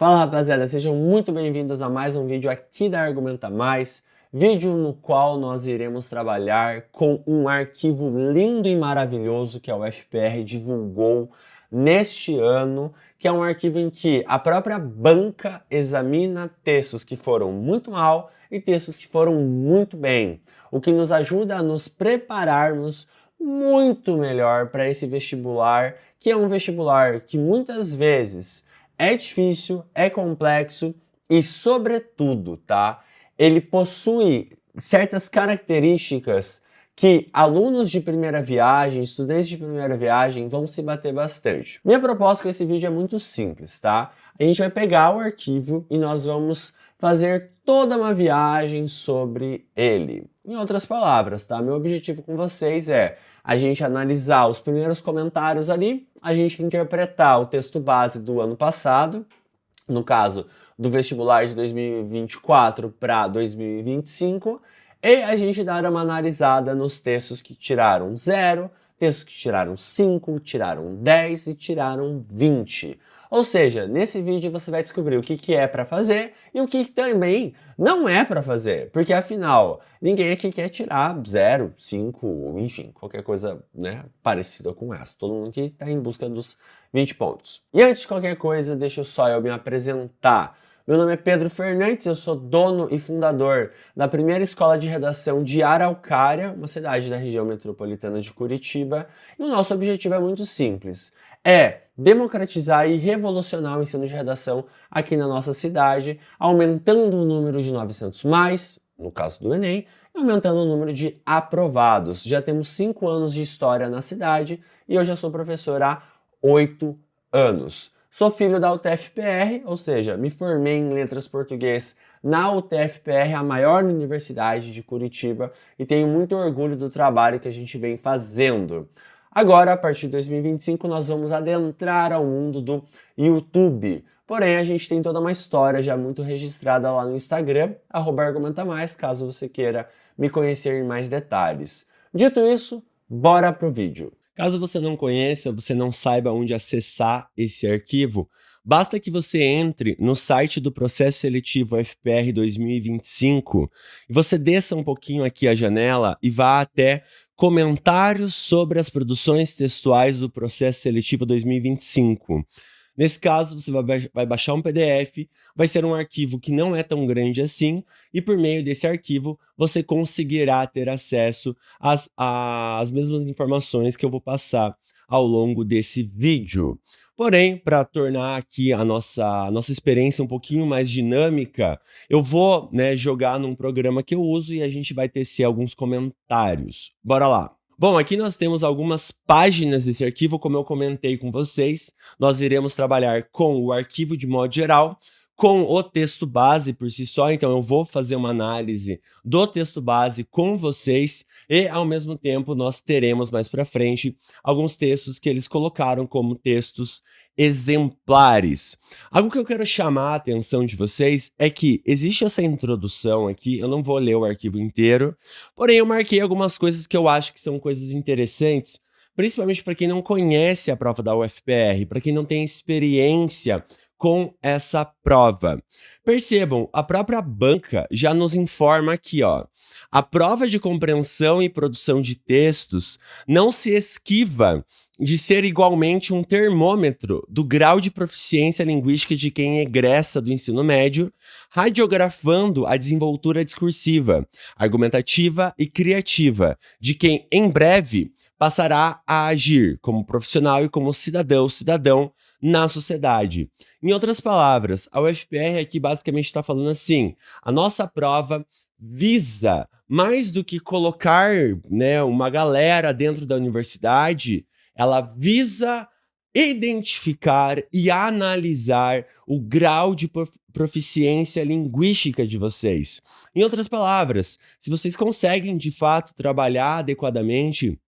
Fala rapaziada, sejam muito bem-vindos a mais um vídeo aqui da Argumenta Mais, vídeo no qual nós iremos trabalhar com um arquivo lindo e maravilhoso que a UFPR divulgou neste ano, que é um arquivo em que a própria banca examina textos que foram muito mal e textos que foram muito bem, o que nos ajuda a nos prepararmos muito melhor para esse vestibular, que é um vestibular que muitas vezes é difícil, é complexo e, sobretudo, tá? Ele possui certas características que alunos de primeira viagem, estudantes de primeira viagem vão se bater bastante. Minha proposta com esse vídeo é muito simples, tá? A gente vai pegar o arquivo e nós vamos fazer toda uma viagem sobre ele. Em outras palavras, tá? Meu objetivo com vocês é a gente analisar os primeiros comentários ali, a gente interpretar o texto base do ano passado, no caso do vestibular de 2024 para 2025, e a gente dar uma analisada nos textos que tiraram 0, textos que tiraram 5, tiraram 10 e tiraram 20. Ou seja, nesse vídeo você vai descobrir o que é para fazer e o que também não é para fazer, porque afinal, ninguém aqui quer tirar 0, 5, enfim, qualquer coisa, né, parecida com essa. Todo mundo aqui está em busca dos 20 pontos. E antes de qualquer coisa, deixa eu me apresentar. Meu nome é Pedro Fernandes, eu sou dono e fundador da primeira escola de redação de Araucária, uma cidade da região metropolitana de Curitiba, e o nosso objetivo é muito simples, é democratizar e revolucionar o ensino de redação aqui na nossa cidade, aumentando o número de 900 mais, no caso do Enem, e aumentando o número de aprovados. Já temos 5 anos de história na cidade e eu já sou professor há 8 anos. Sou filho da UTFPR, ou seja, me formei em Letras Português na UTFPR, a maior universidade de Curitiba, e tenho muito orgulho do trabalho que a gente vem fazendo. Agora, a partir de 2025, nós vamos adentrar ao mundo do YouTube. Porém, a gente tem toda uma história já muito registrada lá no Instagram, @argumentamais, caso você queira me conhecer em mais detalhes. Dito isso, bora pro vídeo. Caso você não conheça, você não saiba onde acessar esse arquivo, basta que você entre no site do Processo Seletivo UFPR 2025 e você desça um pouquinho aqui a janela e vá até Comentários sobre as produções textuais do Processo Seletivo 2025. Nesse caso, você vai baixar um PDF, vai ser um arquivo que não é tão grande assim, e por meio desse arquivo você conseguirá ter acesso às mesmas informações que eu vou passar ao longo desse vídeo. Porém, para tornar aqui a nossa experiência um pouquinho mais dinâmica, eu vou, jogar num programa que eu uso e a gente vai tecer alguns comentários. Bora lá! Bom, aqui nós temos algumas páginas desse arquivo, como eu comentei com vocês. Nós iremos trabalhar com o arquivo de modo geral, com o texto base por si só, então eu vou fazer uma análise do texto base com vocês e, ao mesmo tempo, nós teremos mais para frente alguns textos que eles colocaram como textos exemplares. Algo que eu quero chamar a atenção de vocês é que existe essa introdução aqui, eu não vou ler o arquivo inteiro, porém eu marquei algumas coisas que eu acho que são coisas interessantes, principalmente para quem não conhece a prova da UFPR, para quem não tem experiência com essa prova. Percebam, a própria banca já nos informa aqui, ó. A prova de compreensão e produção de textos não se esquiva de ser igualmente um termômetro do grau de proficiência linguística de quem egressa do ensino médio, radiografando a desenvoltura discursiva, argumentativa e criativa de quem, em breve, passará a agir como profissional e como cidadão na sociedade. Em outras palavras, a UFPR aqui basicamente está falando assim, a nossa prova visa, mais do que colocar, uma galera dentro da universidade, ela visa identificar e analisar o grau de proficiência linguística de vocês. Em outras palavras, se vocês conseguem de fato trabalhar adequadamente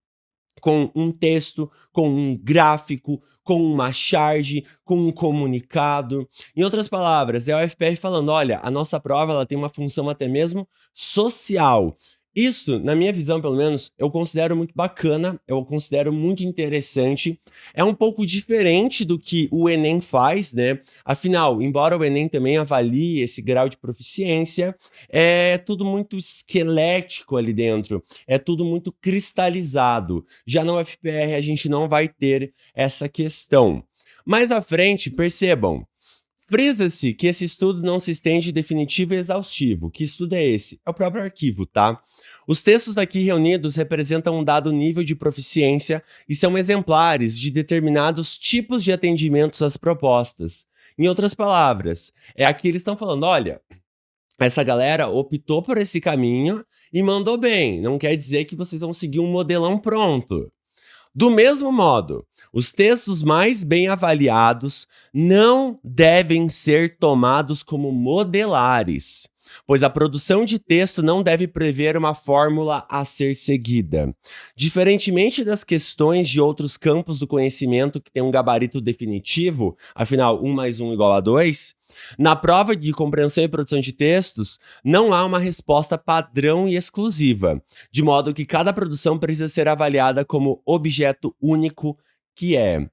com um texto, com um gráfico, com uma charge, com um comunicado. Em outras palavras, é a UFPR falando, olha, a nossa prova ela tem uma função até mesmo social. Isso, na minha visão, pelo menos, eu considero muito bacana, eu considero muito interessante. É um pouco diferente do que o Enem faz, né? Afinal, embora o Enem também avalie esse grau de proficiência, é tudo muito esquelético ali dentro, é tudo muito cristalizado. Já na UFPR a gente não vai ter essa questão. Mais à frente, percebam, frisa-se que esse estudo não se estende definitivo e exaustivo. Que estudo é esse? É o próprio arquivo, tá? Os textos aqui reunidos representam um dado nível de proficiência e são exemplares de determinados tipos de atendimentos às propostas. Em outras palavras, é aqui eles estão falando, olha, essa galera optou por esse caminho e mandou bem. Não quer dizer que vocês vão seguir um modelão pronto. Do mesmo modo, os textos mais bem avaliados não devem ser tomados como modelares, pois a produção de texto não deve prever uma fórmula a ser seguida. Diferentemente das questões de outros campos do conhecimento que têm um gabarito definitivo, afinal, 1 mais 1 igual a 2, na prova de compreensão e produção de textos, não há uma resposta padrão e exclusiva, de modo que cada produção precisa ser avaliada como objeto único, que é,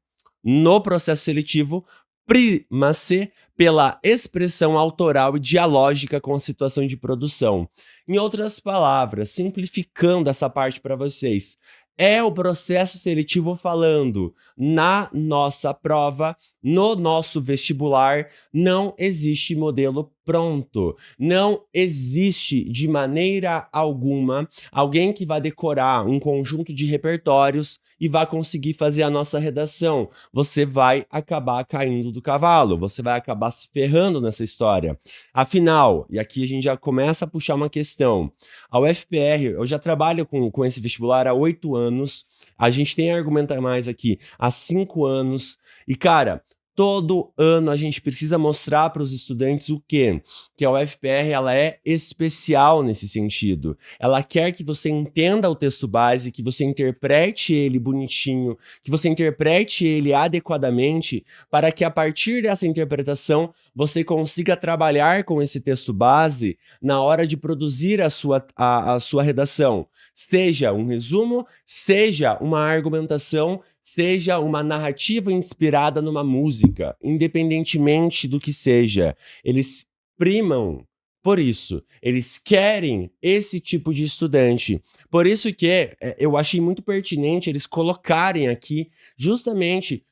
no processo seletivo, prima-se pela expressão autoral e dialógica com a situação de produção. Em outras palavras, simplificando essa parte para vocês, é o processo seletivo falando, na nossa prova, no nosso vestibular, não existe modelo pronto. Não existe de maneira alguma alguém que vá decorar um conjunto de repertórios e vá conseguir fazer a nossa redação. Você vai acabar caindo do cavalo, você vai acabar se ferrando nessa história. Afinal, e aqui a gente já começa a puxar uma questão, a UFPR, eu já trabalho com esse vestibular há 8 anos, a gente tem Argumenta Mais aqui há 5 anos, e cara, todo ano a gente precisa mostrar para os estudantes o quê? Que a UFPR ela é especial nesse sentido. Ela quer que você entenda o texto base, que você interprete ele bonitinho, que você interprete ele adequadamente, para que a partir dessa interpretação você consiga trabalhar com esse texto base na hora de produzir a sua redação. Seja um resumo, seja uma argumentação, seja uma narrativa inspirada numa música, independentemente do que seja. Eles primam por isso. Eles querem esse tipo de estudante. Por isso que eu achei muito pertinente eles colocarem aqui, justamente,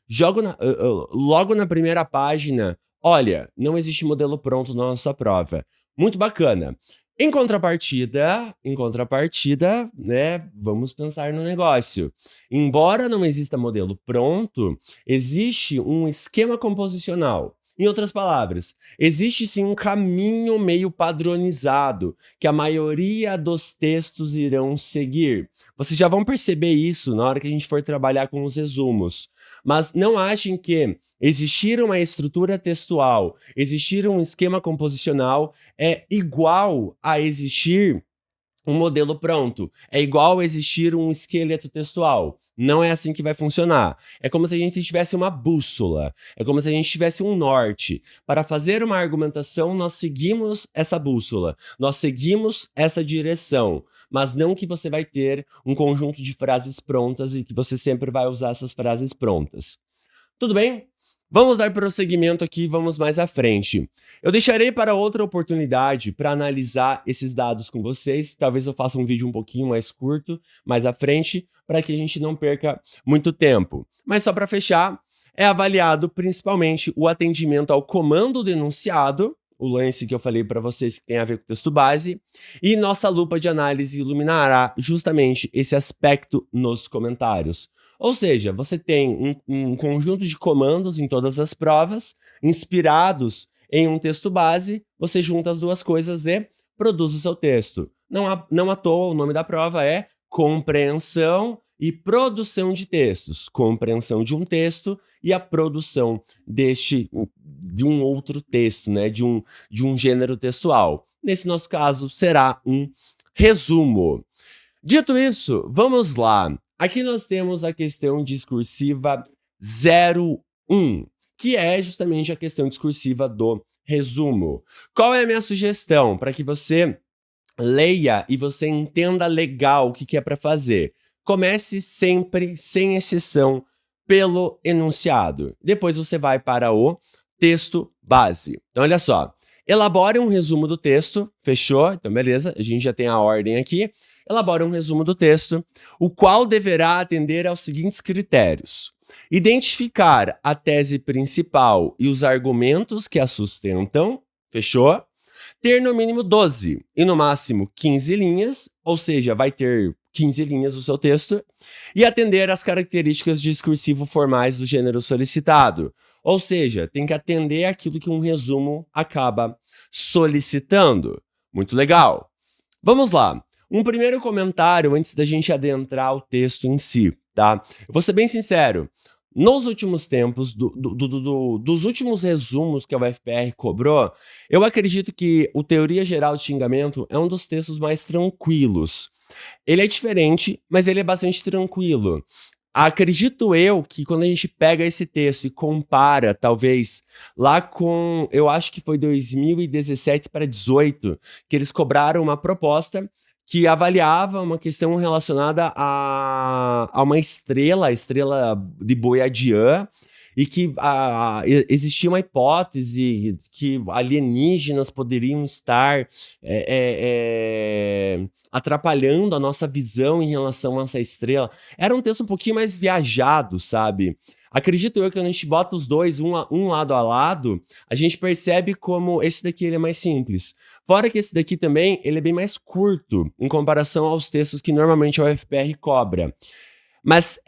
logo na primeira página, olha, não existe modelo pronto na nossa prova. Muito bacana. Em contrapartida, né, vamos pensar no negócio. Embora não exista modelo pronto, existe um esquema composicional. Em outras palavras, existe sim um caminho meio padronizado que a maioria dos textos irão seguir. Vocês já vão perceber isso na hora que a gente for trabalhar com os resumos. Mas não achem que existir uma estrutura textual, existir um esquema composicional é igual a existir um modelo pronto, é igual a existir um esqueleto textual. Não é assim que vai funcionar. É como se a gente tivesse uma bússola, é como se a gente tivesse um norte. Para fazer uma argumentação, nós seguimos essa bússola, nós seguimos essa direção, mas não que você vai ter um conjunto de frases prontas e que você sempre vai usar essas frases prontas. Tudo bem? Vamos dar prosseguimento aqui, vamos mais à frente. Eu deixarei para outra oportunidade para analisar esses dados com vocês. Talvez eu faça um vídeo um pouquinho mais curto, mais à frente, para que a gente não perca muito tempo. Mas só para fechar, é avaliado principalmente o atendimento ao comando do enunciado, o lance que eu falei para vocês que tem a ver com o texto base, e nossa lupa de análise iluminará justamente esse aspecto nos comentários. Ou seja, você tem um conjunto de comandos em todas as provas, inspirados em um texto base, você junta as duas coisas e produz o seu texto. Não à toa, o nome da prova é compreensão e produção de textos. Compreensão de um texto e a produção de um outro texto, né? de um gênero textual. Nesse nosso caso, será um resumo. Dito isso, vamos lá. Aqui nós temos a questão discursiva 01, que é justamente a questão discursiva do resumo. Qual é a minha sugestão para que você leia e você entenda legal o que é para fazer. Comece sempre, sem exceção, pelo enunciado. Depois você vai para o texto base. Então, olha só. Elabore um resumo do texto. Fechou? Então, beleza. A gente já tem a ordem aqui. Elabore um resumo do texto, o qual deverá atender aos seguintes critérios: identificar a tese principal e os argumentos que a sustentam. Fechou? Ter no mínimo 12 e no máximo 15 linhas, ou seja, vai ter 15 linhas o seu texto, e atender às características discursivo formais do gênero solicitado, ou seja, tem que atender aquilo que um resumo acaba solicitando. Muito legal. Vamos lá. Um primeiro comentário antes da gente adentrar o texto em si, tá? Eu vou ser bem sincero. Nos últimos tempos, dos últimos resumos que a UFPR cobrou, eu acredito que o Teoria Geral de Xingamento é um dos textos mais tranquilos. Ele é diferente, mas ele é bastante tranquilo. Acredito eu que quando a gente pega esse texto e compara, talvez, lá com, eu acho que foi 2017 para 2018, que eles cobraram uma proposta que avaliava uma questão relacionada a uma estrela, a estrela de Boiadian, e que existia uma hipótese que alienígenas poderiam estar atrapalhando a nossa visão em relação a essa estrela. Era um texto um pouquinho mais viajado, sabe? Acredito eu que quando a gente bota os dois, um lado a lado, a gente percebe como esse daqui ele é mais simples. Fora que esse daqui também, ele é bem mais curto, em comparação aos textos que normalmente a UFPR cobra. Mas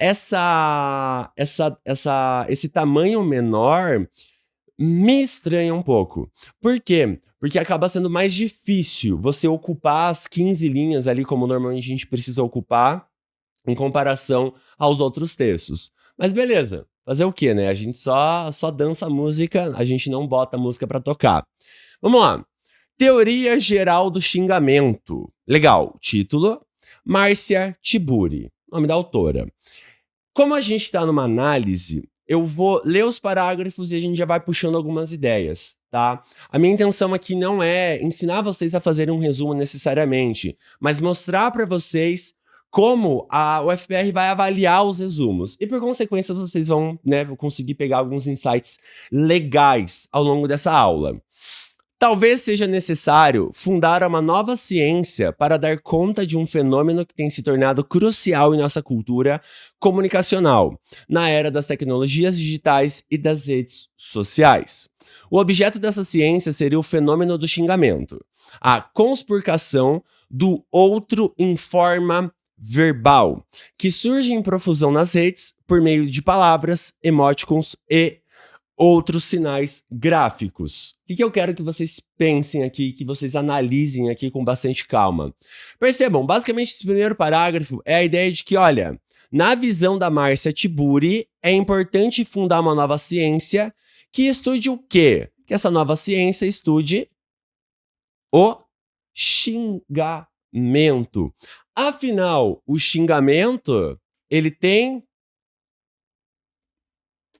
esse tamanho menor me estranha um pouco. Por quê? Porque acaba sendo mais difícil você ocupar as 15 linhas ali, como normalmente a gente precisa ocupar, em comparação aos outros textos. Mas beleza, fazer o quê, né? A gente só dança a música, a gente não bota a música para tocar. Vamos lá. Teoria Geral do Xingamento. Legal. Título: Márcia Tiburi. Nome da autora. Como a gente está numa análise, eu vou ler os parágrafos e a gente já vai puxando algumas ideias, tá? A minha intenção aqui não é ensinar vocês a fazerem um resumo necessariamente, mas mostrar para vocês como a UFPR vai avaliar os resumos. E por consequência, vocês vão, né, conseguir pegar alguns insights legais ao longo dessa aula. Talvez seja necessário fundar uma nova ciência para dar conta de um fenômeno que tem se tornado crucial em nossa cultura comunicacional, na era das tecnologias digitais e das redes sociais. O objeto dessa ciência seria o fenômeno do xingamento, a conspurcação do outro em forma verbal, que surge em profusão nas redes por meio de palavras, emoticons e outros sinais gráficos. O que eu quero que vocês pensem aqui, que vocês analisem aqui com bastante calma? Percebam, basicamente esse primeiro parágrafo é a ideia de que, olha, na visão da Márcia Tiburi, é importante fundar uma nova ciência que estude o quê? Que essa nova ciência estude o xingamento. Afinal, o xingamento, ele tem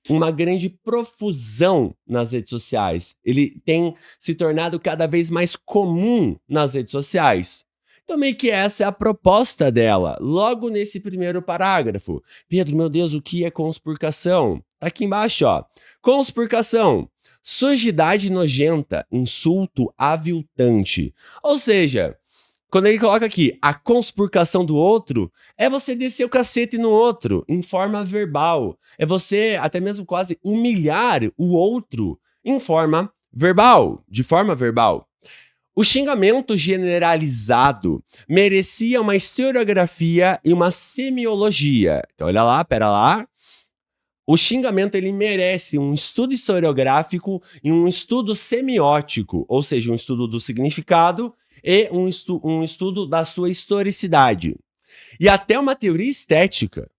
uma grande profusão nas redes sociais. Ele tem se tornado cada vez mais comum nas redes sociais. Então, meio que essa é a proposta dela, logo nesse primeiro parágrafo. Pedro, meu Deus, o que é conspurcação? Tá aqui embaixo, ó. Conspurcação: sujidade nojenta, insulto aviltante. Ou seja, quando ele coloca aqui a conspurcação do outro, é você descer o cacete no outro, em forma verbal. É você até mesmo quase humilhar o outro em forma verbal, de forma verbal. O xingamento generalizado merecia uma historiografia e uma semiologia. Então, olha lá, pera lá. O xingamento ele merece um estudo historiográfico e um estudo semiótico, ou seja, um estudo do significado e um estudo da sua historicidade. E até uma teoria estética.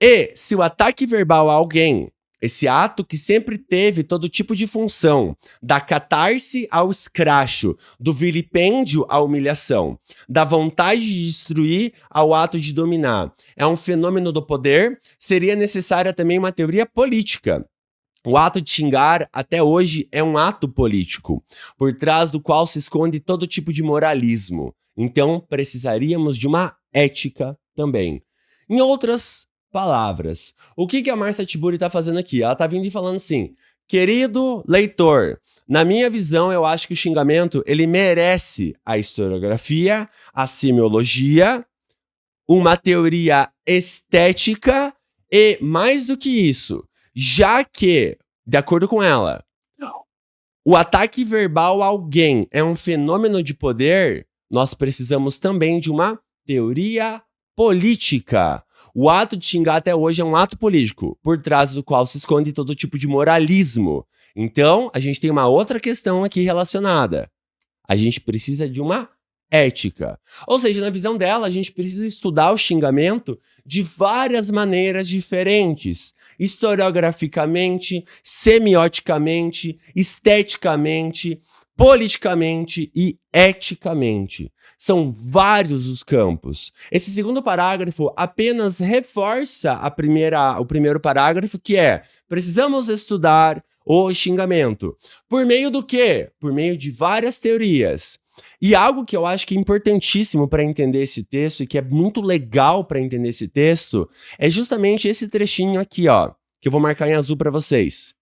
E se o ataque verbal a alguém, esse ato que sempre teve todo tipo de função, da catarse ao escracho, do vilipêndio à humilhação, da vontade de destruir ao ato de dominar, é um fenômeno do poder, seria necessária também uma teoria política. O ato de xingar, até hoje, é um ato político, por trás do qual se esconde todo tipo de moralismo. Então, precisaríamos de uma ética também. Em outras palavras, o que a Márcia Tiburi está fazendo aqui? Ela está vindo e falando assim, querido leitor, na minha visão, eu acho que o xingamento, ele merece a historiografia, a semiologia, uma teoria estética e, mais do que isso, já que, de acordo com ela, o ataque verbal a alguém é um fenômeno de poder, nós precisamos também de uma teoria política. O ato de xingar até hoje é um ato político, por trás do qual se esconde todo tipo de moralismo. Então, a gente tem uma outra questão aqui relacionada. A gente precisa de uma ética. Ou seja, na visão dela, a gente precisa estudar o xingamento de várias maneiras diferentes. Historiograficamente, semioticamente, esteticamente, politicamente e eticamente. São vários os campos. Esse segundo parágrafo apenas reforça o primeiro parágrafo, que é: precisamos estudar o xingamento. Por meio do quê? Por meio de várias teorias. E algo que eu acho que é importantíssimo para entender esse texto e que é muito legal para entender esse texto é justamente esse trechinho aqui, ó, que eu vou marcar em azul para vocês.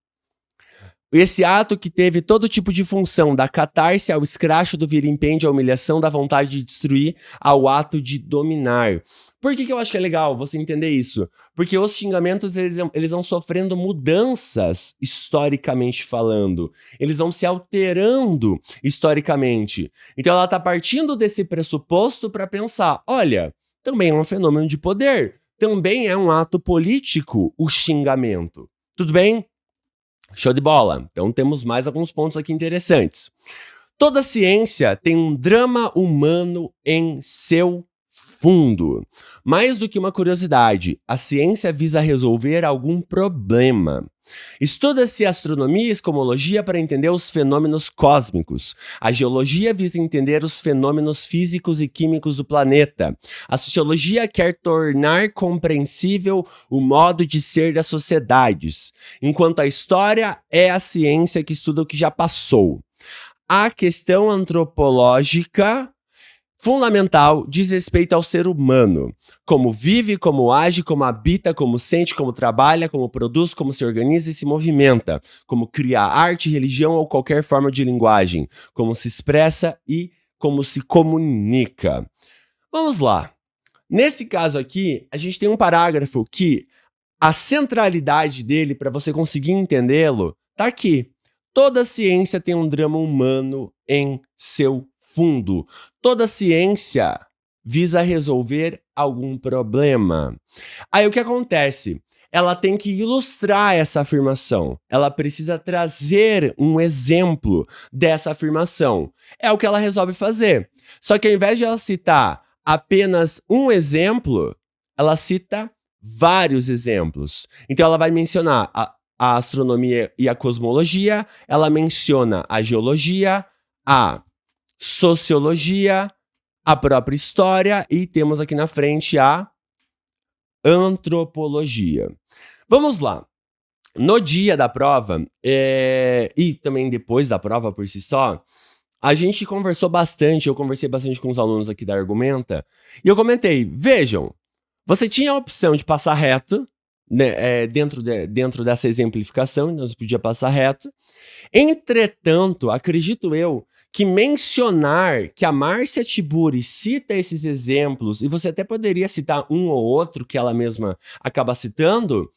Esse ato que teve todo tipo de função, da catarse ao escracho, do vilimpêndio, à humilhação, da vontade de destruir, ao ato de dominar. Por que eu acho que é legal você entender isso? Porque os xingamentos, eles vão sofrendo mudanças historicamente falando. Eles vão se alterando historicamente. Então ela está partindo desse pressuposto para pensar, olha, também é um fenômeno de poder. Também é um ato político o xingamento. Tudo bem? Show de bola! Então temos mais alguns pontos aqui interessantes. Toda ciência tem um drama humano em seu fundo. Mais do que uma curiosidade, a ciência visa resolver algum problema. Estuda-se astronomia e cosmologia para entender os fenômenos cósmicos. A geologia visa entender os fenômenos físicos e químicos do planeta. A sociologia quer tornar compreensível o modo de ser das sociedades, enquanto a história é a ciência que estuda o que já passou. A questão antropológica fundamental diz respeito ao ser humano. Como vive, como age, como habita, como sente, como trabalha, como produz, como se organiza e se movimenta. Como cria arte, religião ou qualquer forma de linguagem. Como se expressa e como se comunica. Vamos lá. Nesse caso aqui, a gente tem um parágrafo que a centralidade dele, para você conseguir entendê-lo, tá aqui. Toda ciência tem um drama humano em seu fundo. Toda ciência visa resolver algum problema. Aí o que acontece? Ela tem que ilustrar essa afirmação. Ela precisa trazer um exemplo dessa afirmação. É o que ela resolve fazer. Só que ao invés de ela citar apenas um exemplo, ela cita vários exemplos. Então ela vai mencionar a astronomia e a cosmologia, ela menciona a geologia, a sociologia, a própria história e temos aqui na frente a antropologia. Vamos lá. No dia da prova, e também depois da prova por si só, a gente conversou bastante, eu conversei bastante com os alunos aqui da Argumenta, e eu comentei, vejam, você tinha a opção de passar reto, né, dentro dessa exemplificação, então você podia passar reto. Entretanto, acredito eu, que mencionar que a Márcia Tiburi cita esses exemplos, e você até poderia citar um ou outro que ela mesma acaba citando,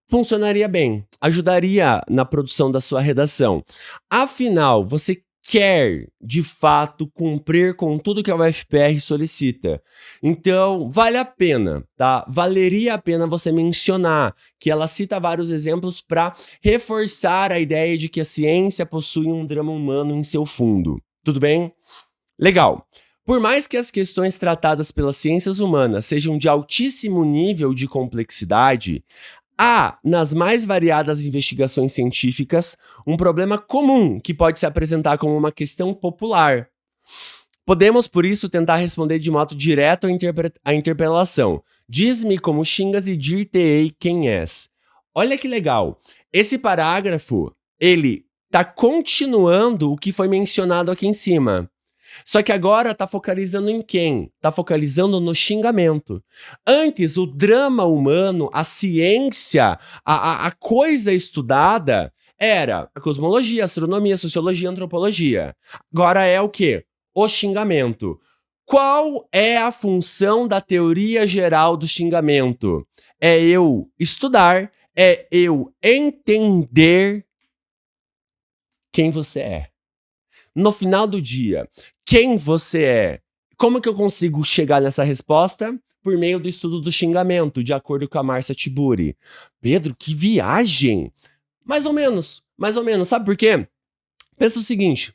funcionaria bem, ajudaria na produção da sua redação. Afinal, você quer, de fato, cumprir com tudo que a UFPR solicita. Então, vale a pena, tá? Valeria a pena você mencionar que ela cita vários exemplos para reforçar a ideia de que a ciência possui um drama humano em seu fundo. Tudo bem? Legal. Por mais que as questões tratadas pelas ciências humanas sejam de altíssimo nível de complexidade, há, nas mais variadas investigações científicas, um problema comum que pode se apresentar como uma questão popular. Podemos, por isso, tentar responder de modo direto à interpelação. Diz-me como xingas e dir-te-ei quem és. Olha que legal. Esse parágrafo, ele está continuando o que foi mencionado aqui em cima. Só que agora tá focalizando em quem? Tá focalizando no xingamento. Antes, o drama humano, a ciência, a coisa estudada era a cosmologia, a astronomia, a sociologia, a antropologia. Agora é o quê? O xingamento. Qual é a função da teoria geral do xingamento? É eu estudar, é eu entender quem você é. No final do dia, quem você é? Como que eu consigo chegar nessa resposta? Por meio do estudo do xingamento, de acordo com a Márcia Tiburi. Pedro, que viagem! Mais ou menos, mais ou menos. Sabe por quê? Pensa o seguinte,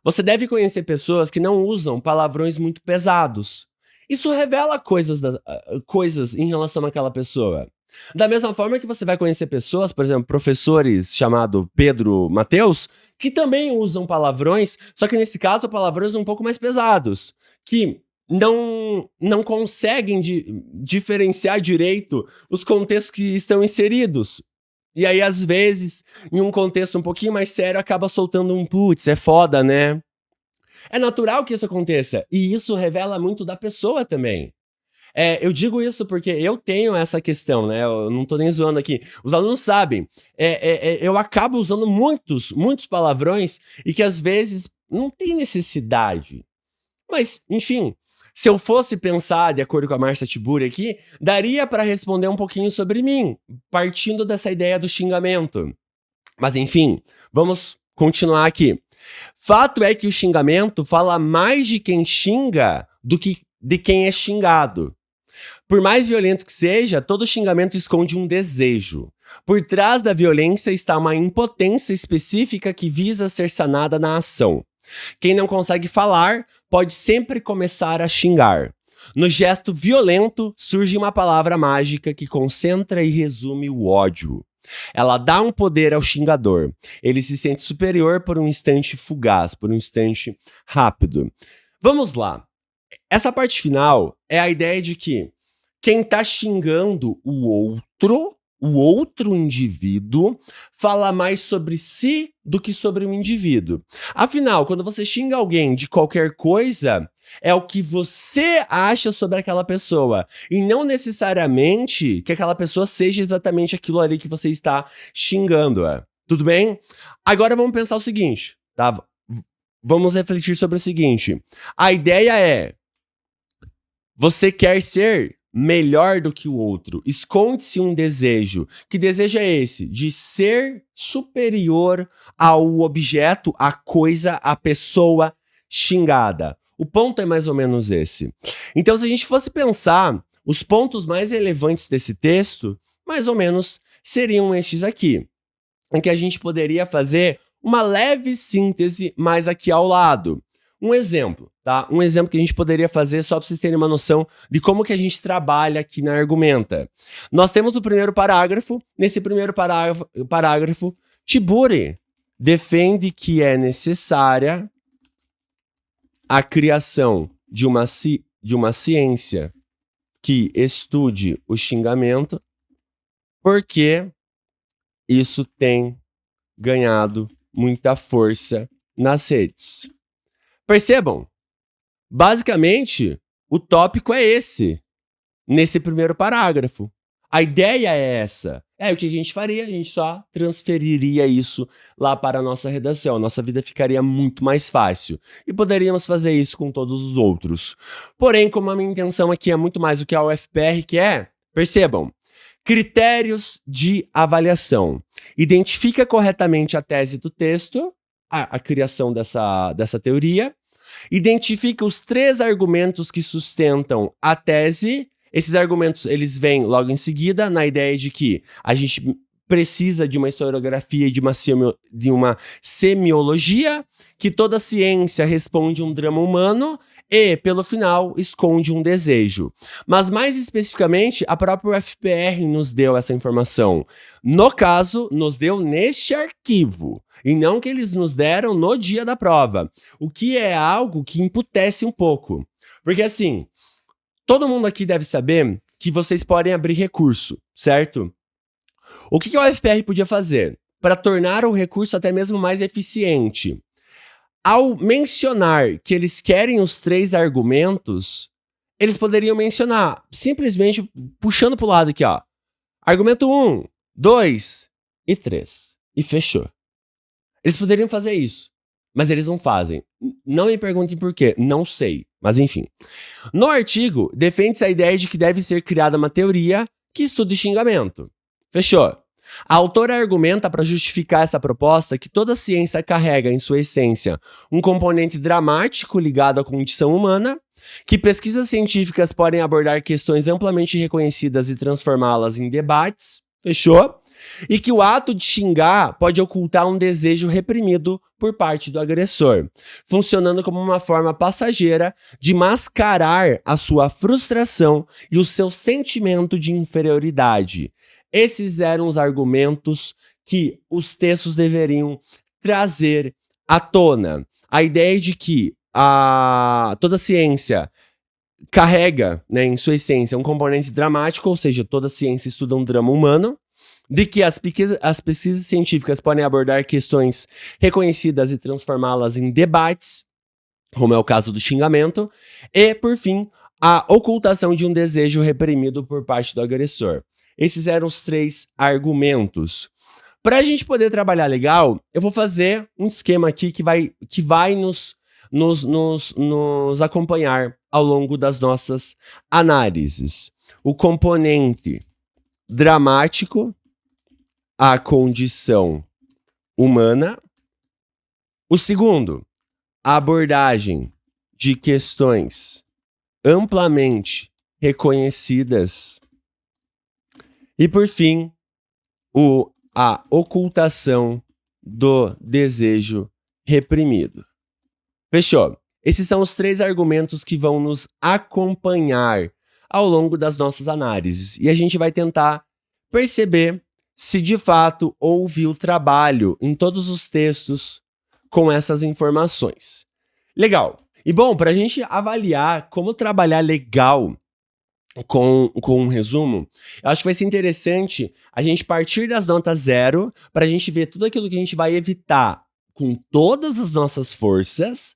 você deve conhecer pessoas que não usam palavrões muito pesados. Isso revela coisas em relação àquela pessoa. Da mesma forma que você vai conhecer pessoas, por exemplo, professores chamado Pedro Mateus, que também usam palavrões, só que nesse caso palavrões um pouco mais pesados, que não conseguem diferenciar direito os contextos que estão inseridos. E aí, às vezes, em um contexto um pouquinho mais sério, acaba soltando um putz, é foda, né? É natural que isso aconteça, e isso revela muito da pessoa também. Eu digo isso porque eu tenho essa questão, né? Eu não tô nem zoando aqui. Os alunos sabem. Eu acabo usando muitos palavrões e que às vezes não tem necessidade. Mas, enfim, se eu fosse pensar, de acordo com a Márcia Tiburi aqui, daria para responder um pouquinho sobre mim, partindo dessa ideia do xingamento. Mas, enfim, vamos continuar aqui. Fato é que o xingamento fala mais de quem xinga do que de quem é xingado. Por mais violento que seja, todo xingamento esconde um desejo. Por trás da violência está uma impotência específica que visa ser sanada na ação. Quem não consegue falar pode sempre começar a xingar. No gesto violento surge uma palavra mágica que concentra e resume o ódio. Ela dá um poder ao xingador. Ele se sente superior por um instante fugaz, por um instante rápido. Vamos lá. Essa parte final é a ideia de que quem tá xingando o outro indivíduo, fala mais sobre si do que sobre o indivíduo. Afinal, quando você xinga alguém de qualquer coisa, é o que você acha sobre aquela pessoa. E não necessariamente que aquela pessoa seja exatamente aquilo ali que você está xingando. Tudo bem? Agora vamos pensar o seguinte, tá? Vamos refletir sobre o seguinte. A ideia é: você quer ser melhor do que o outro. Esconde-se um desejo. Que desejo é esse? De ser superior ao objeto, à coisa, à pessoa xingada. O ponto é mais ou menos esse. Então, se a gente fosse pensar, os pontos mais relevantes desse texto, mais ou menos, seriam estes aqui. Em que a gente poderia fazer uma leve síntese mais aqui ao lado. Um exemplo, tá? Um exemplo que a gente poderia fazer só para vocês terem uma noção de como que a gente trabalha aqui na Argumenta. Nós temos o primeiro parágrafo. Nesse primeiro parágrafo, Tiburi defende que é necessária a criação de uma ciência que estude o xingamento, porque isso tem ganhado muita força nas redes. Percebam, basicamente, o tópico é esse, nesse primeiro parágrafo. A ideia é essa. O que a gente faria? A gente só transferiria isso lá para a nossa redação. A nossa vida ficaria muito mais fácil. E poderíamos fazer isso com todos os outros. Porém, como a minha intenção aqui é muito mais o que a UFPR quer, percebam, critérios de avaliação. Identifica corretamente a tese do texto, a criação dessa teoria. Identifica os 3 argumentos que sustentam a tese. Esses argumentos, eles vêm logo em seguida, na ideia de que a gente precisa de uma historiografia e de uma semiologia, que toda ciência responde um drama humano e, pelo final, esconde um desejo. Mas, mais especificamente, a própria UFPR nos deu essa informação. No caso, nos deu neste arquivo, e não que eles nos deram no dia da prova, o que é algo que emputece um pouco. Porque, assim, todo mundo aqui deve saber que vocês podem abrir recurso, certo? O que a UFPR podia fazer para tornar o recurso até mesmo mais eficiente? ao mencionar que eles querem os 3 argumentos, eles poderiam mencionar, simplesmente puxando pro lado aqui, ó. Argumento 1, 2 e 3. E fechou. Eles poderiam fazer isso, mas eles não fazem. Não me perguntem por quê, não sei, mas enfim. No artigo, defende-se a ideia de que deve ser criada uma teoria que estude xingamento. Fechou. A autora argumenta para justificar essa proposta que toda ciência carrega em sua essência um componente dramático ligado à condição humana, que pesquisas científicas podem abordar questões amplamente reconhecidas e transformá-las em debates, fechou? E que o ato de xingar pode ocultar um desejo reprimido por parte do agressor, funcionando como uma forma passageira de mascarar a sua frustração e o seu sentimento de inferioridade. Esses eram os argumentos que os textos deveriam trazer à tona. A ideia de que toda ciência carrega, né, em sua essência um componente dramático, ou seja, toda ciência estuda um drama humano, de que as pesquisas científicas podem abordar questões reconhecidas e transformá-las em debates, como é o caso do xingamento, e, por fim, a ocultação de um desejo reprimido por parte do agressor. Esses eram os 3 argumentos. Para a gente poder trabalhar legal, eu vou fazer um esquema aqui que vai nos acompanhar ao longo das nossas análises. O componente dramático, a condição humana. O segundo, a abordagem de questões amplamente reconhecidas. E, por fim, a ocultação do desejo reprimido. Fechou? Esses são os 3 argumentos que vão nos acompanhar ao longo das nossas análises. E a gente vai tentar perceber se de fato houve o trabalho em todos os textos com essas informações. Legal. E bom, para a gente avaliar como trabalhar legal com um resumo, eu acho que vai ser interessante a gente partir das notas 0 para a gente ver tudo aquilo que a gente vai evitar com todas as nossas forças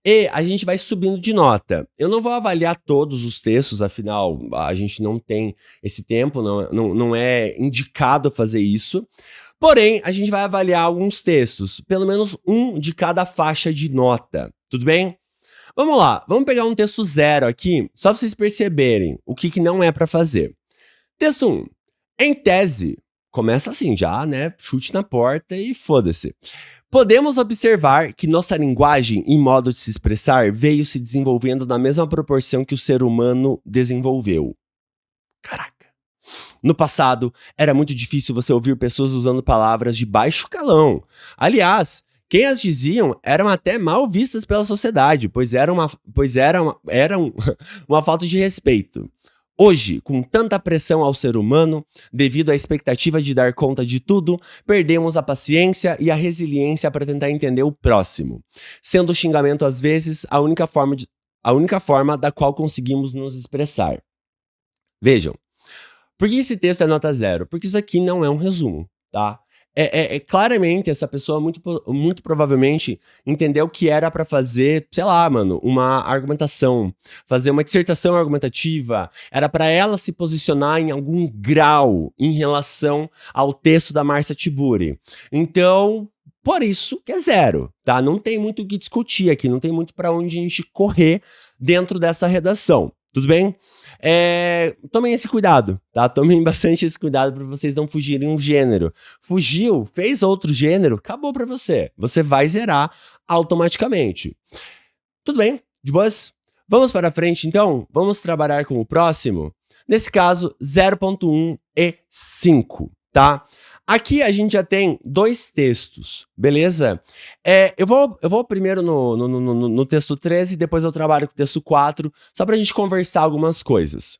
e a gente vai subindo de nota. Eu não vou avaliar todos os textos, afinal, a gente não tem esse tempo, não é indicado fazer isso. Porém, a gente vai avaliar alguns textos, pelo menos um de cada faixa de nota, tudo bem? Vamos lá, vamos pegar um texto 0 aqui, só para vocês perceberem o que não é para fazer. Texto 1. Em tese, começa assim já, né? Chute na porta e foda-se. Podemos observar que nossa linguagem e modo de se expressar veio se desenvolvendo na mesma proporção que o ser humano desenvolveu. Caraca. No passado, era muito difícil você ouvir pessoas usando palavras de baixo calão. Aliás, quem as diziam eram até mal vistas pela sociedade, pois eram uma falta de respeito. Hoje, com tanta pressão ao ser humano, devido à expectativa de dar conta de tudo, perdemos a paciência e a resiliência para tentar entender o próximo, sendo o xingamento às vezes a única forma da qual conseguimos nos expressar. Vejam, por que esse texto é nota 0? Porque isso aqui não é um resumo, tá? Claramente, essa pessoa muito provavelmente entendeu que era pra fazer, sei lá, mano, uma argumentação, fazer uma dissertação argumentativa, era pra ela se posicionar em algum grau em relação ao texto da Márcia Tiburi. Então, por isso que é 0, tá? Não tem muito o que discutir aqui, não tem muito pra onde a gente correr dentro dessa redação. Tudo bem? Tomem esse cuidado, tá? Tomem bastante esse cuidado para vocês não fugirem um gênero. Fugiu, fez outro gênero, acabou para você. Você vai zerar automaticamente. Tudo bem? De boas? Vamos para frente, então? Vamos trabalhar com o próximo? Nesse caso, 0.1 e 5, tá? Aqui a gente já tem 2 textos, beleza? Eu vou primeiro no texto 13 e depois eu trabalho com o texto 4, só pra gente conversar algumas coisas.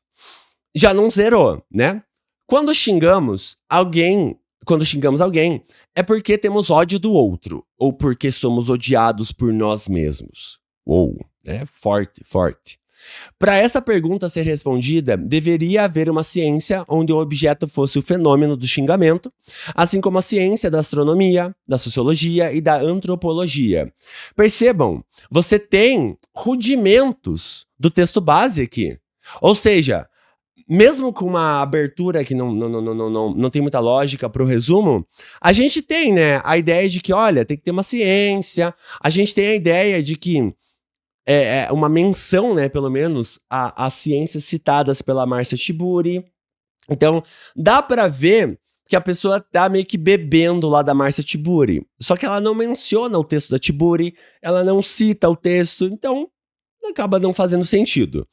Já não zerou, né? Quando xingamos alguém, é porque temos ódio do outro, ou porque somos odiados por nós mesmos. Uou, forte, forte. Para essa pergunta ser respondida, deveria haver uma ciência onde o objeto fosse o fenômeno do xingamento, assim como a ciência da astronomia, da sociologia e da antropologia. Percebam, você tem rudimentos do texto base aqui. Ou seja, mesmo com uma abertura que não tem muita lógica para o resumo, a gente tem, né, a ideia de que, olha, tem que ter uma ciência, a gente tem a ideia de que uma menção, né, pelo menos, às ciências citadas pela Marcia Tiburi. Então, dá para ver que a pessoa tá meio que bebendo lá da Marcia Tiburi. Só que ela não menciona o texto da Tiburi, ela não cita o texto, então acaba não fazendo sentido.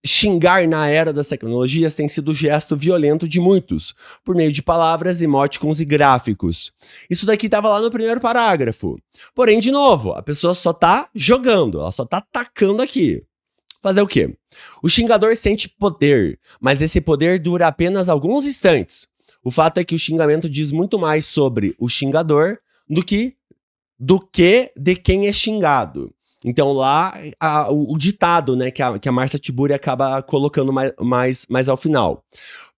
Xingar na era das tecnologias tem sido gesto violento de muitos, por meio de palavras, emoticons e gráficos. Isso daqui estava lá no primeiro parágrafo. Porém, de novo, a pessoa só tá jogando, ela só tá atacando aqui. Fazer o quê? O xingador sente poder, mas esse poder dura apenas alguns instantes. O fato é que o xingamento diz muito mais sobre o xingador do que de quem é xingado. Então lá, o ditado, né, que a Marcia Tiburi acaba colocando mais ao final.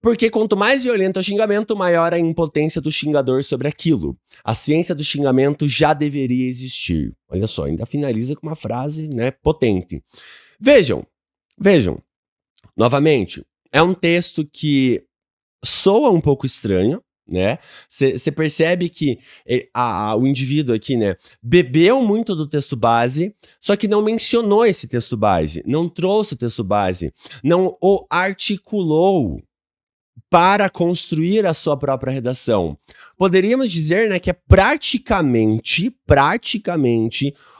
Porque quanto mais violento é o xingamento, maior a impotência do xingador sobre aquilo. A ciência do xingamento já deveria existir. Olha só, ainda finaliza com uma frase, né, potente. Vejam, novamente, é um texto que soa um pouco estranho, né? Você percebe que o indivíduo aqui, né, bebeu muito do texto base, só que não mencionou esse texto base, não trouxe o texto base, não o articulou para construir a sua própria redação. Poderíamos dizer, né, que é praticamente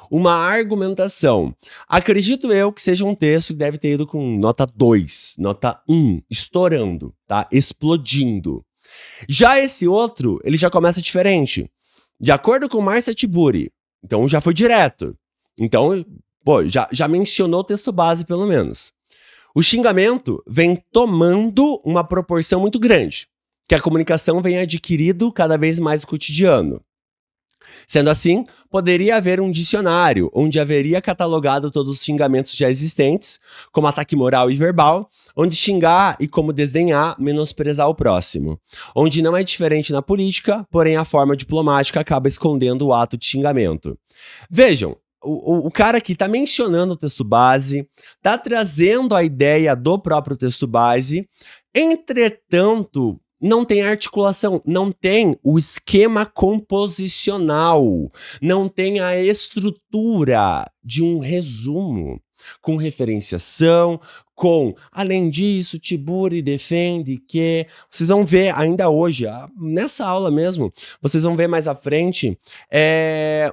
uma argumentação. Acredito eu que seja um texto que deve ter ido com nota 2, nota 1, estourando, tá? Explodindo. Já esse outro, ele já começa diferente. De acordo com Marcia Tiburi, então já foi direto. Então, pô, já mencionou o texto base, pelo menos. O xingamento vem tomando uma proporção muito grande, que a comunicação vem adquirindo cada vez mais no cotidiano. Sendo assim, poderia haver um dicionário, onde haveria catalogado todos os xingamentos já existentes, como ataque moral e verbal, onde xingar e como desdenhar, menosprezar o próximo. Onde não é diferente na política, porém a forma diplomática acaba escondendo o ato de xingamento. Vejam, o cara aqui está mencionando o texto base, está trazendo a ideia do próprio texto base, entretanto, não tem articulação, não tem o esquema composicional, não tem a estrutura de um resumo, com referenciação, além disso, Tiburi defende que... Vocês vão ver ainda hoje, nessa aula mesmo, vocês vão ver mais à frente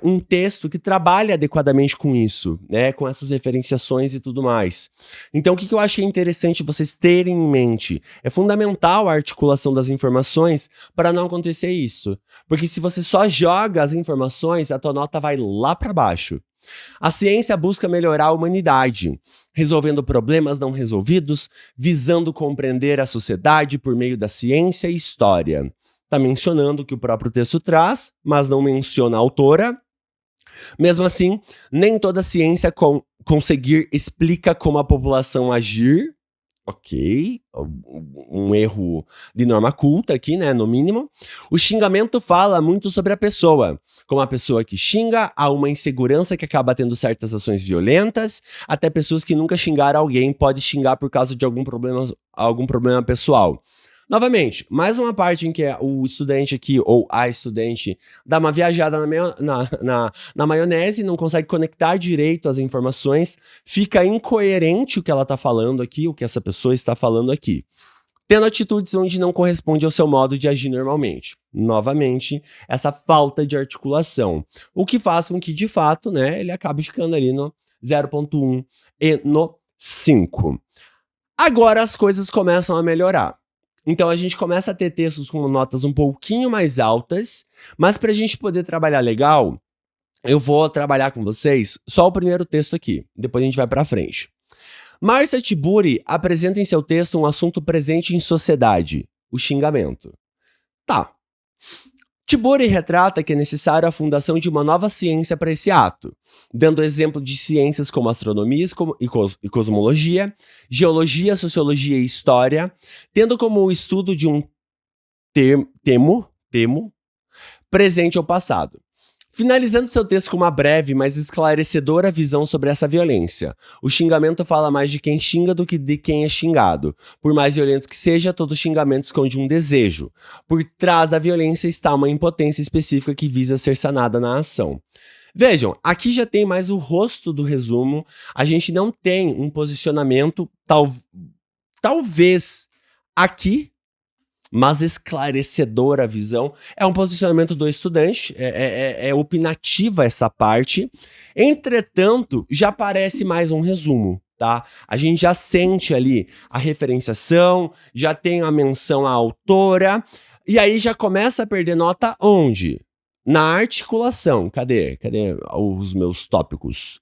um texto que trabalha adequadamente com isso, né, com essas referenciações e tudo mais. Então, o que eu achei interessante vocês terem em mente? É fundamental a articulação das informações para não acontecer isso. Porque se você só joga as informações, a tua nota vai lá para baixo. A ciência busca melhorar a humanidade, resolvendo problemas não resolvidos, visando compreender a sociedade por meio da ciência e história. Está mencionando que o próprio texto traz, mas não menciona a autora. Mesmo assim, nem toda ciência conseguir explica como a população agir. Ok, um erro de norma culta aqui, né, no mínimo. O xingamento fala muito sobre a pessoa, como a pessoa que xinga, há uma insegurança que acaba tendo certas ações violentas, até pessoas que nunca xingaram alguém podem xingar por causa de algum problema pessoal. Novamente, mais uma parte em que o estudante aqui, ou a estudante, dá uma viajada na maionese, não consegue conectar direito as informações, fica incoerente o que ela está falando aqui, o que essa pessoa está falando aqui. Tendo atitudes onde não corresponde ao seu modo de agir normalmente. Novamente, essa falta de articulação. O que faz com que, de fato, né, ele acabe ficando ali no 0.1 e no 5. Agora as coisas começam a melhorar. Então a gente começa a ter textos com notas um pouquinho mais altas, mas para a gente poder trabalhar legal, eu vou trabalhar com vocês só o primeiro texto aqui, depois a gente vai para frente. Marcia Tiburi apresenta em seu texto um assunto presente em sociedade, o xingamento. Tá. Tiburi retrata que é necessário a fundação de uma nova ciência para esse ato, dando exemplo de ciências como astronomia e cosmologia, geologia, sociologia e história, tendo como o estudo de um temo presente ou passado. Finalizando seu texto com uma breve, mas esclarecedora visão sobre essa violência. O xingamento fala mais de quem xinga do que de quem é xingado. Por mais violento que seja, todo xingamento esconde um desejo. Por trás da violência está uma impotência específica que visa ser sanada na ação. Vejam, aqui já tem mais o rosto do resumo. A gente não tem um posicionamento, talvez aqui, mas esclarecedora a visão. É um posicionamento do estudante, é opinativa essa parte. Entretanto, já parece mais um resumo, tá? A gente já sente ali a referenciação, já tem a menção à autora, e aí já começa a perder nota onde? Na articulação. Cadê os meus tópicos?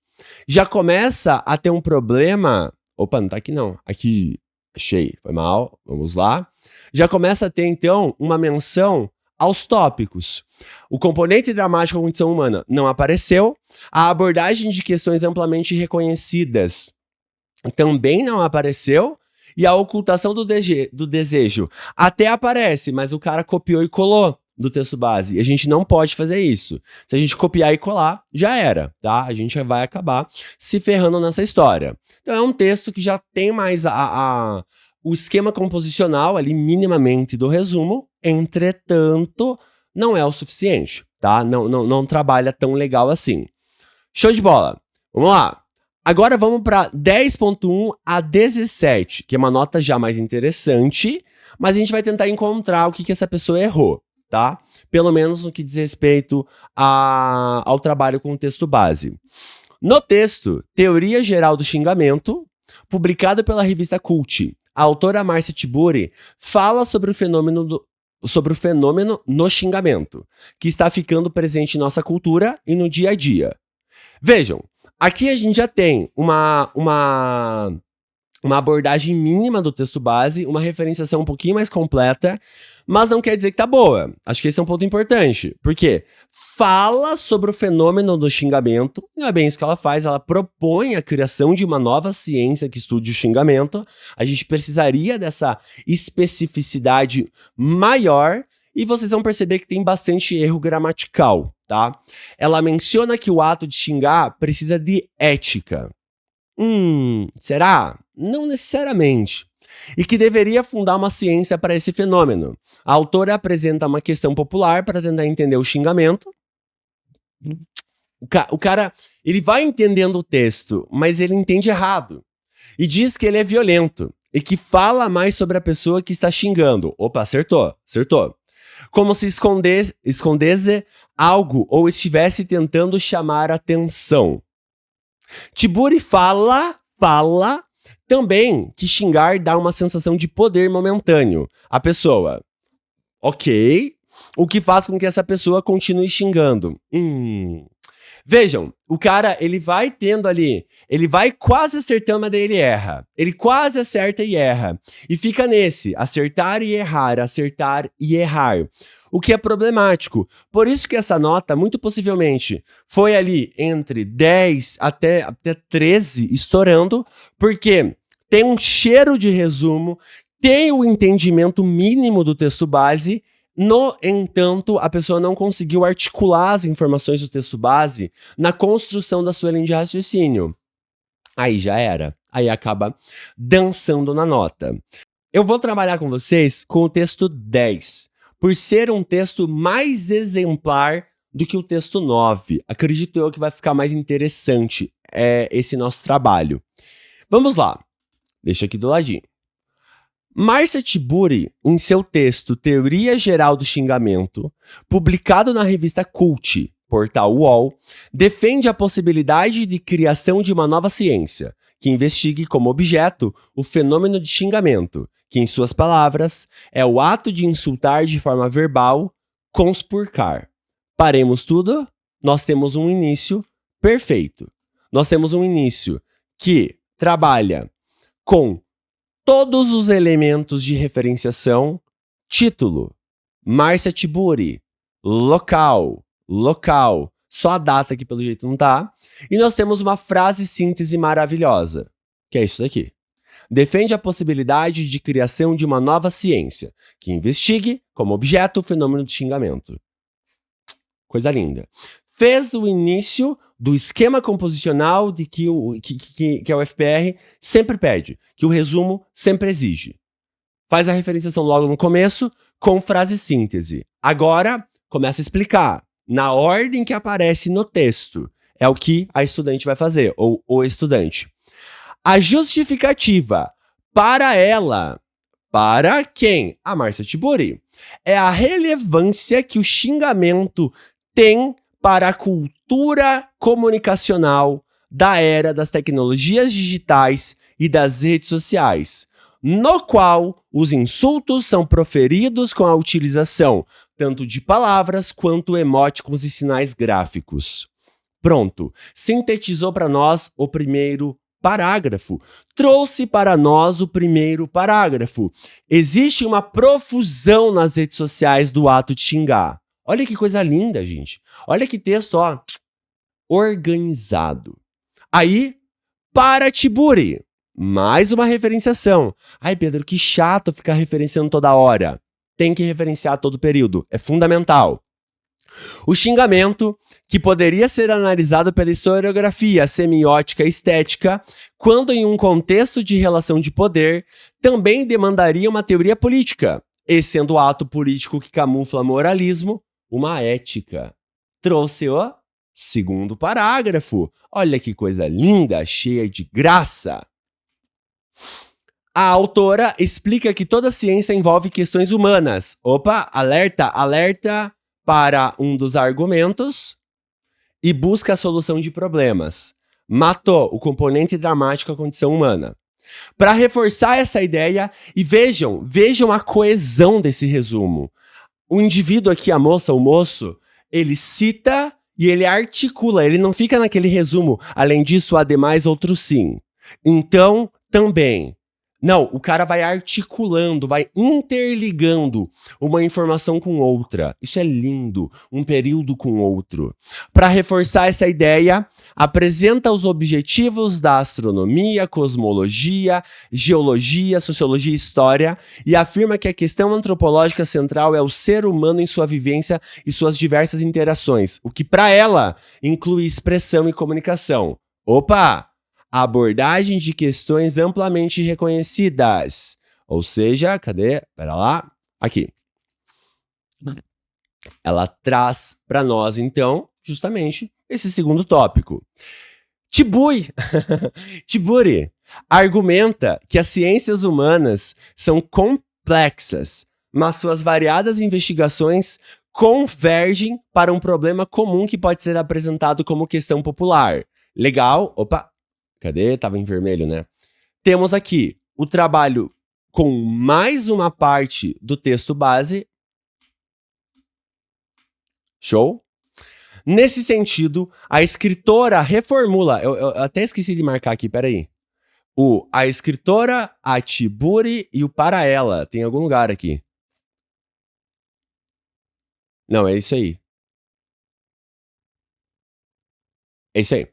Já começa a ter um problema... Opa, não tá aqui não. Aqui, achei, foi mal, vamos lá. Já começa a ter, então, uma menção aos tópicos. O componente dramático da condição humana não apareceu. A abordagem de questões amplamente reconhecidas também não apareceu. E a ocultação do desejo até aparece, mas o cara copiou e colou do texto base. E a gente não pode fazer isso. Se a gente copiar e colar, já era, tá? A gente vai acabar se ferrando nessa história. Então é um texto que já tem mais o esquema composicional ali minimamente do resumo, entretanto, não é o suficiente, tá? Não trabalha tão legal assim. Show de bola! Vamos lá! Agora vamos para 10.1 a 17, que é uma nota já mais interessante, mas a gente vai tentar encontrar o que essa pessoa errou, tá? Pelo menos no que diz respeito ao trabalho com o texto base. No texto, Teoria Geral do Xingamento, publicado pela revista Cult, a autora Márcia Tiburi fala sobre o fenômeno no xingamento, que está ficando presente em nossa cultura e no dia a dia. Vejam, aqui a gente já tem uma abordagem mínima do texto base, uma referenciação um pouquinho mais completa, mas não quer dizer que tá boa. Acho que esse é um ponto importante, porque fala sobre o fenômeno do xingamento, não é bem isso que ela faz, ela propõe a criação de uma nova ciência que estude o xingamento. A gente precisaria dessa especificidade maior, e vocês vão perceber que tem bastante erro gramatical, tá? Ela menciona que o ato de xingar precisa de ética. Será? Não necessariamente. E que deveria fundar uma ciência para esse fenômeno. A autora apresenta uma questão popular para tentar entender o xingamento. O cara, ele vai entendendo o texto, mas ele entende errado. E diz que ele é violento. E que fala mais sobre a pessoa que está xingando. Opa, acertou. Como se escondesse algo ou estivesse tentando chamar atenção. Tiburi fala também que xingar dá uma sensação de poder momentâneo. A pessoa, ok, o que faz com que essa pessoa continue xingando. Vejam, o cara, ele vai tendo ali, ele vai quase acertando, mas daí ele erra. Ele quase acerta e erra. E fica nesse, acertar e errar, o que é problemático. Por isso que essa nota, muito possivelmente, foi ali entre 10 até 13, estourando, porque tem um cheiro de resumo, tem o entendimento mínimo do texto base. No entanto, a pessoa não conseguiu articular as informações do texto base na construção da sua linha de raciocínio. Aí já era. Aí acaba dançando na nota. Eu vou trabalhar com vocês com o texto 10, por ser um texto mais exemplar do que o texto 9. Acredito eu que vai ficar mais interessante esse nosso trabalho. Vamos lá. Deixa aqui do ladinho. Márcia Tiburi, em seu texto Teoria Geral do Xingamento, publicado na revista Cult, portal UOL, defende a possibilidade de criação de uma nova ciência, que investigue como objeto o fenômeno de xingamento, que, em suas palavras, é o ato de insultar de forma verbal, conspurcar. Paremos tudo, nós temos um início perfeito. Nós temos um início que trabalha com todos os elementos de referenciação. Título: Márcia Tiburi, local, local. Só a data aqui pelo jeito não tá. E nós temos uma frase síntese maravilhosa, que é isso daqui. Defende a possibilidade de criação de uma nova ciência, que investigue, como objeto, o fenômeno do xingamento. Coisa linda. Fez o início do esquema composicional de que a UFPR sempre pede, que o resumo sempre exige. Faz a referenciação logo no começo, com frase síntese. Agora, começa a explicar. Na ordem que aparece no texto, é o que a estudante vai fazer, ou o estudante. A justificativa para ela, para quem? A Márcia Tiburi, é a relevância que o xingamento tem para a cultura comunicacional da era das tecnologias digitais e das redes sociais, no qual os insultos são proferidos com a utilização tanto de palavras quanto emoticons e sinais gráficos. Pronto, sintetizou para nós o primeiro parágrafo. Trouxe para nós o primeiro parágrafo. Existe uma profusão nas redes sociais do ato de xingar. Olha que coisa linda, gente. Olha que texto, ó, organizado. Aí, para Tiburi, mais uma referenciação. Ai, Pedro, que chato ficar referenciando toda hora. Tem que referenciar todo o período. É fundamental. O xingamento, que poderia ser analisado pela historiografia, semiótica e estética, quando em um contexto de relação de poder, também demandaria uma teoria política, e sendo o ato político que camufla moralismo, uma ética. Trouxe o segundo parágrafo. Olha que coisa linda, cheia de graça. A autora explica que toda ciência envolve questões humanas. Opa, alerta, alerta para um dos argumentos e busca a solução de problemas. Matou o componente dramático à condição humana. Para reforçar essa ideia, e vejam a coesão desse resumo. O indivíduo aqui, a moça, o moço, ele cita e ele articula, ele não fica naquele resumo. Além disso, há demais outro sim. Então, também. Não, o cara vai articulando, vai interligando uma informação com outra. Isso é lindo, um período com outro. Para reforçar essa ideia, apresenta os objetivos da astronomia, cosmologia, geologia, sociologia e história e afirma que a questão antropológica central é o ser humano em sua vivência e suas diversas interações, o que para ela inclui expressão e comunicação. Opa! Abordagem de questões amplamente reconhecidas. Ou seja, cadê? Pera lá. Aqui. Ela traz para nós, então, justamente, esse segundo tópico. Tiburi argumenta que as ciências humanas são complexas, mas suas variadas investigações convergem para um problema comum que pode ser apresentado como questão popular. Legal? Opa! Cadê? Tava em vermelho, né? Temos aqui o trabalho com mais uma parte do texto base. Show? Nesse sentido, a escritora reformula... Eu até esqueci de marcar aqui, peraí. A escritora, a Tiburi e o para ela. Tem algum lugar aqui. Não, é isso aí. É isso aí.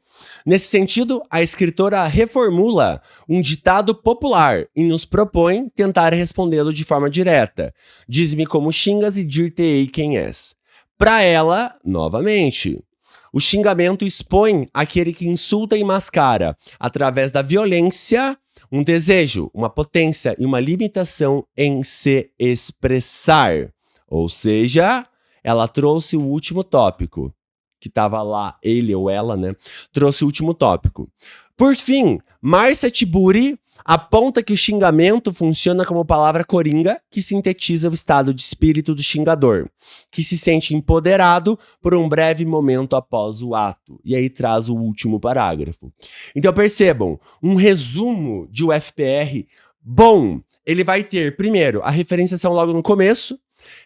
Nesse sentido, a escritora reformula um ditado popular e nos propõe tentar respondê-lo de forma direta. Diz-me como xingas e dir-te-ei quem és. Para ela, novamente, o xingamento expõe aquele que insulta e mascara, através da violência, um desejo, uma potência e uma limitação em se expressar. Ou seja, ela trouxe o último tópico. Que estava lá, ele ou ela, né? Trouxe o último tópico. Por fim, Márcia Tiburi aponta que o xingamento funciona como palavra coringa que sintetiza o estado de espírito do xingador, que se sente empoderado por um breve momento após o ato. E aí traz o último parágrafo. Então percebam, um resumo de UFPR bom. Ele vai ter, primeiro, a referenciação logo no começo,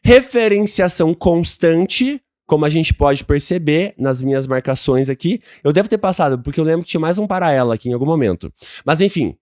referenciação constante, como a gente pode perceber nas minhas marcações aqui. Eu devo ter passado, porque eu lembro que tinha mais um para ela aqui em algum momento. Mas enfim,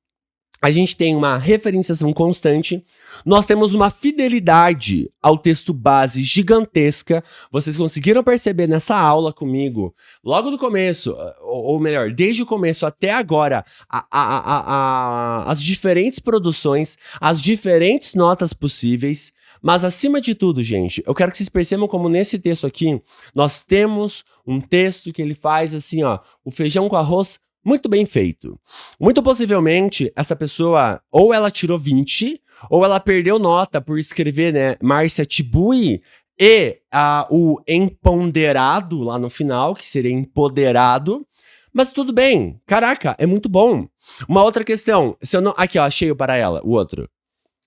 A gente tem uma referenciação constante, nós temos uma fidelidade ao texto base gigantesca. Vocês conseguiram perceber nessa aula comigo, logo do começo, ou melhor, desde o começo até agora, as diferentes produções, as diferentes notas possíveis. Mas acima de tudo, gente, eu quero que vocês percebam como nesse texto aqui, nós temos um texto que ele faz assim, ó, o feijão com arroz muito bem feito. Muito possivelmente, essa pessoa, ou ela tirou 20, ou ela perdeu nota por escrever, né, Márcia Tibui e o empoderado lá no final, que seria empoderado. Mas tudo bem, caraca, é muito bom. Uma outra questão, se eu não... Aqui, ó, achei o para ela, o outro.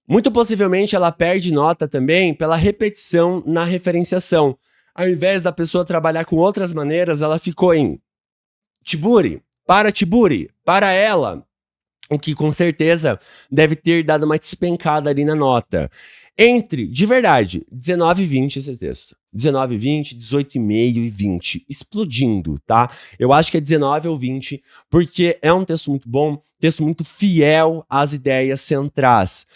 Muito possivelmente ela perde nota também pela repetição na referenciação. Ao invés da pessoa trabalhar com outras maneiras, ela ficou em Tiburi, para ela, o que com certeza deve ter dado uma despencada ali na nota. Entre, de verdade, 19 e 20 esse texto. 19 e 20, 18,5 e 20. Explodindo, tá? Eu acho que é 19 ou 20, porque é um texto muito bom, texto muito fiel às ideias centrais.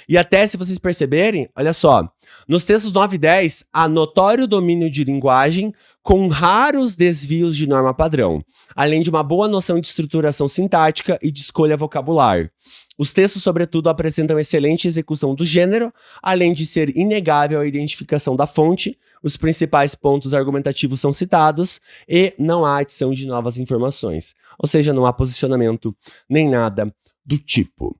E até se vocês perceberem, olha só, nos textos 9 e 10, há notório domínio de linguagem com raros desvios de norma padrão, além de uma boa noção de estruturação sintática e de escolha vocabular. Os textos, sobretudo, apresentam excelente execução do gênero, além de ser inegável a identificação da fonte, os principais pontos argumentativos são citados e não há adição de novas informações. Ou seja, não há posicionamento nem nada do tipo.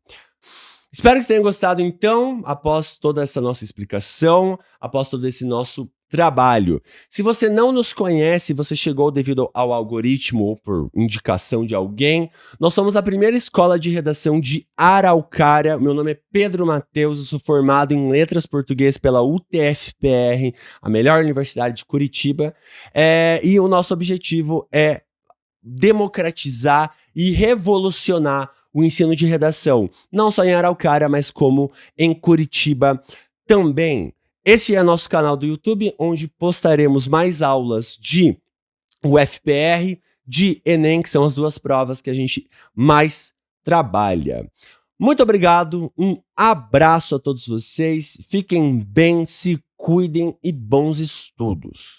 Espero que vocês tenham gostado, então, após toda essa nossa explicação, após todo esse nosso trabalho. Se você não nos conhece, você chegou devido ao algoritmo ou por indicação de alguém, nós somos a primeira escola de redação de Araucária. Meu nome é Pedro Mateus, eu sou formado em Letras Português pela UTFPR, a melhor universidade de Curitiba, e o nosso objetivo é democratizar e revolucionar o ensino de redação, não só em Araucária, mas como em Curitiba também. Esse é nosso canal do YouTube, onde postaremos mais aulas de UFPR, de Enem, que são as duas provas que a gente mais trabalha. Muito obrigado, um abraço a todos vocês, fiquem bem, se cuidem e bons estudos.